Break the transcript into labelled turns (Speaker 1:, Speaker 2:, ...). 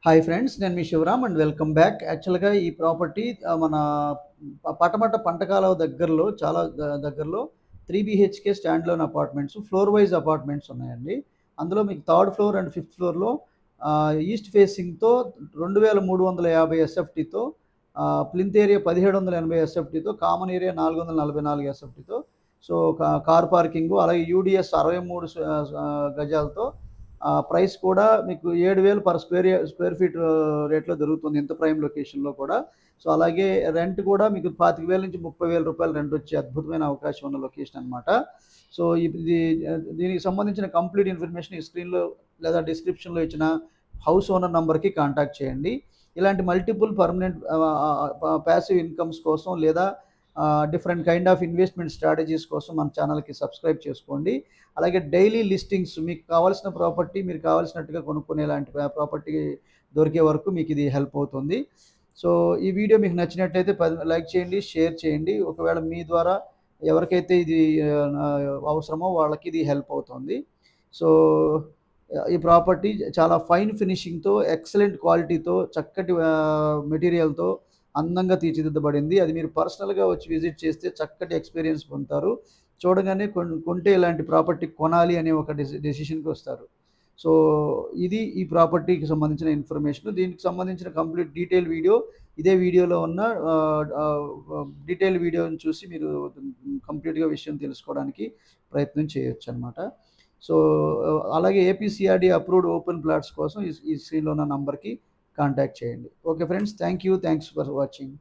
Speaker 1: Hi friends, నేను మీ Shivaram and welcome back. యాక్చువల్‌గా ఈ ప్రాపర్టీ మన పటమట పంటకాలవ దగ్గరలో చాలా దగ్గరలో 3 BHK standalone apartments, floor wise apartments ఉన్నాయండి. అందులో మీకు థర్డ్ ఫ్లోర్ అండ్ ఫిఫ్త్ ఫ్లోర్‌లో ఈస్ట్ ఫేసింగ్‌తో 2350 ఎస్ఎఫ్టీతో, ప్లింత్ ఏరియా 1780 ఎస్ఎఫ్టీతో, కామన్ ఏరియా 444 ఎస్ఎఫ్టీతో, సో కార్ పార్కింగు, అలాగే యూడీఎస్ 63 గజాలతో, ప్రైస్ కూడా మీకు 7,000 పర్ స్క్వేర్ ఫీట్ రేట్‌లో దొరుకుతుంది. ఇంత ప్రైమ్ లొకేషన్‌లో కూడా. సో, అలాగే రెంట్ కూడా మీకు 25,000 నుంచి 30,000 రూపాయలు రెంట్ వచ్చే అద్భుతమైన అవకాశం ఉన్న లొకేషన్ అనమాట. సో, దీనికి సంబంధించిన కంప్లీట్ ఇన్ఫర్మేషన్ ఈ స్క్రీన్‌లో లేదా డిస్క్రిప్షన్‌లో ఇచ్చిన హౌస్ ఓనర్ నంబర్‌కి కాంటాక్ట్ చేయండి. ఇలాంటి మల్టిపుల్ పర్మనెంట్ పాసివ్ ఇన్‌కమ్స్ కోసం లేదా different kind of investment strategies కోసం మన ఛానల్‌కి సబ్స్క్రైబ్ చేసుకోండి. అలాగే డైలీ లిస్టింగ్స్, మీకు కావాల్సిన ప్రాపర్టీ మీరు కావాల్సినట్టుగా కొనుక్కునేలాంటి ప్రాపర్టీ దొరికే వరకు మీకు ఇది హెల్ప్ అవుతుంది. సో, ఈ వీడియో మీకు నచ్చినట్టయితే లైక్ చేయండి, షేర్ చేయండి. ఒకవేళ మీ ద్వారా ఎవరికైతే ఇది అవసరమో వాళ్ళకి ఇది హెల్ప్ అవుతుంది. సో, ఈ ప్రాపర్టీ చాలా ఫైన్ ఫినిషింగ్‌తో, ఎక్సలెంట్ క్వాలిటీతో, చక్కటి మెటీరియల్‌తో అందంగా తీర్చిదిద్దబడింది. అది మీరు పర్సనల్‌గా వచ్చి విజిట్ చేస్తే చక్కటి ఎక్స్‌పీరియన్స్ పొందుతారు. చూడగానే కొంటే ఇలాంటి ప్రాపర్టీ కొనాలి అనే ఒక డెసిషన్‌కి వస్తారు. సో, ఇది ఈ ప్రాపర్టీకి సంబంధించిన ఇన్ఫర్మేషన్. దీనికి సంబంధించిన కంప్లీట్ డీటెయిల్ వీడియో ఇదే వీడియోలో ఉన్న డీటెయిల్ వీడియోని చూసి మీరు కంప్లీట్‌గా విషయం తెలుసుకోవడానికి ప్రయత్నం చేయొచ్చనమాట. సో, అలాగే ఏపీసీఆర్‌డీ అప్రూవ్డ్ ఓపెన్ ప్లాట్స్ కోసం ఈ స్క్రీన్‌లో ఉన్న నంబర్‌కి కాంటాక్ట్ చేయండి. Okay friends, thank you. Thanks for watching.